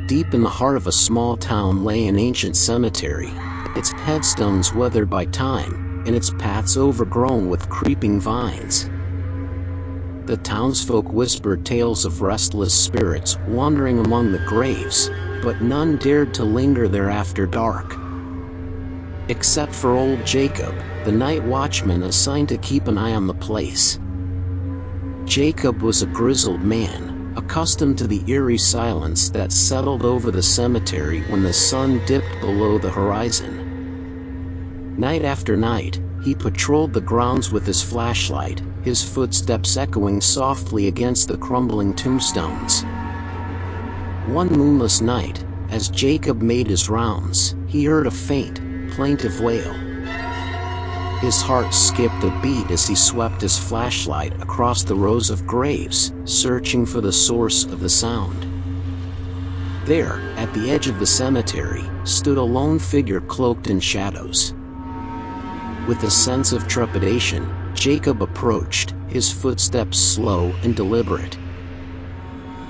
Deep in the heart of a small town lay an ancient cemetery, its headstones weathered by time, and its paths overgrown with creeping vines. The townsfolk whispered tales of restless spirits wandering among the graves, but none dared to linger there after dark. Except for old Jacob, the night watchman assigned to keep an eye on the place. Jacob was a grizzled man, accustomed to the eerie silence that settled over the cemetery when the sun dipped below the horizon. Night after night, he patrolled the grounds with his flashlight, his footsteps echoing softly against the crumbling tombstones. One moonless night, as Jacob made his rounds, he heard a faint, plaintive wail. His heart skipped a beat as he swept his flashlight across the rows of graves, searching for the source of the sound. There, at the edge of the cemetery, stood a lone figure cloaked in shadows. With a sense of trepidation, Jacob approached, his footsteps slow and deliberate.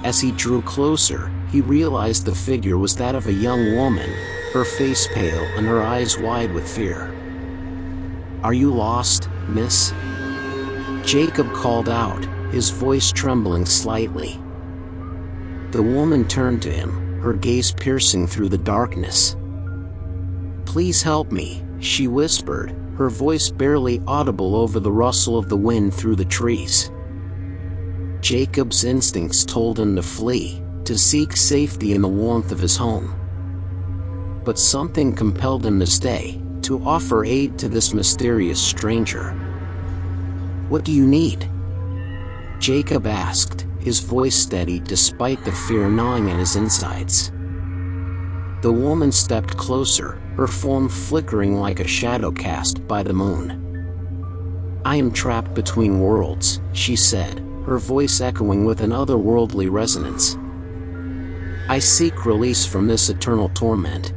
As he drew closer, he realized the figure was that of a young woman, her face pale and her eyes wide with fear. "Are you lost, miss?" Jacob called out, his voice trembling slightly. The woman turned to him, her gaze piercing through the darkness. "Please help me," she whispered, her voice barely audible over the rustle of the wind through the trees. Jacob's instincts told him to flee, to seek safety in the warmth of his home. But something compelled him to stay, to offer aid to this mysterious stranger. "What do you need?" Jacob asked, his voice steady despite the fear gnawing at his insides. The woman stepped closer, her form flickering like a shadow cast by the moon. "I am trapped between worlds," she said, her voice echoing with an otherworldly resonance. "I seek release from this eternal torment."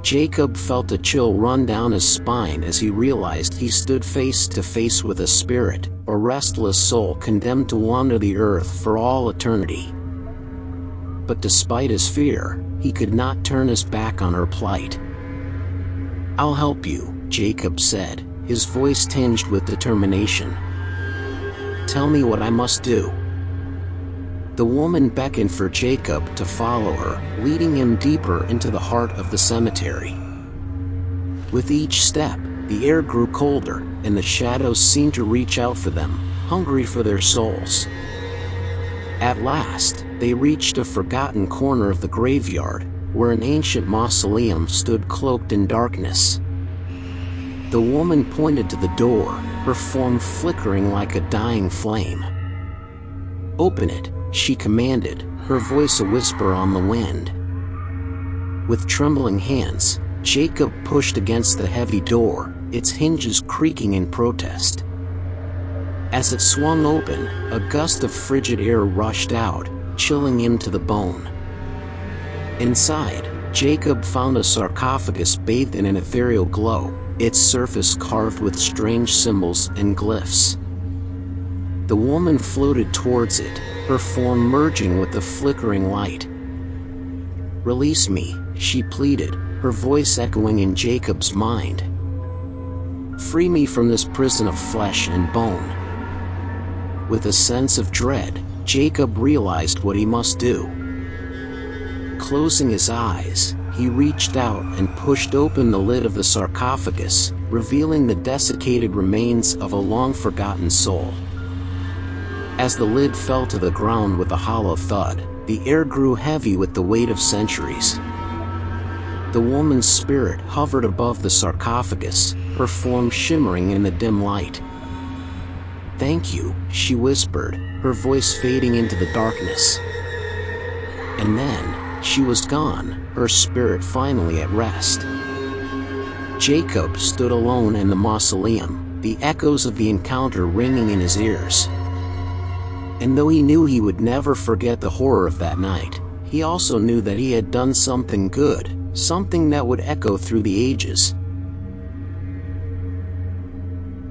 Jacob felt a chill run down his spine as he realized he stood face to face with a spirit, a restless soul condemned to wander the earth for all eternity. But despite his fear, he could not turn his back on her plight. "I'll help you," Jacob said, his voice tinged with determination. "Tell me what I must do." The woman beckoned for Jacob to follow her, leading him deeper into the heart of the cemetery. With each step, the air grew colder, and the shadows seemed to reach out for them, hungry for their souls. At last, they reached a forgotten corner of the graveyard, where an ancient mausoleum stood cloaked in darkness. The woman pointed to the door, her form flickering like a dying flame. "Open it," she commanded, her voice a whisper on the wind. With trembling hands, Jacob pushed against the heavy door, its hinges creaking in protest. As it swung open, a gust of frigid air rushed out, chilling him to the bone. Inside, Jacob found a sarcophagus bathed in an ethereal glow, its surface carved with strange symbols and glyphs. The woman floated towards it, her form merging with the flickering light. "Release me," she pleaded, her voice echoing in Jacob's mind. "Free me from this prison of flesh and bone." With a sense of dread, Jacob realized what he must do. Closing his eyes, he reached out and pushed open the lid of the sarcophagus, revealing the desiccated remains of a long-forgotten soul. As the lid fell to the ground with a hollow thud, the air grew heavy with the weight of centuries. The woman's spirit hovered above the sarcophagus, her form shimmering in the dim light. "Thank you," she whispered, her voice fading into the darkness. And then, she was gone, her spirit finally at rest. Jacob stood alone in the mausoleum, the echoes of the encounter ringing in his ears. And though he knew he would never forget the horror of that night, he also knew that he had done something good, something that would echo through the ages.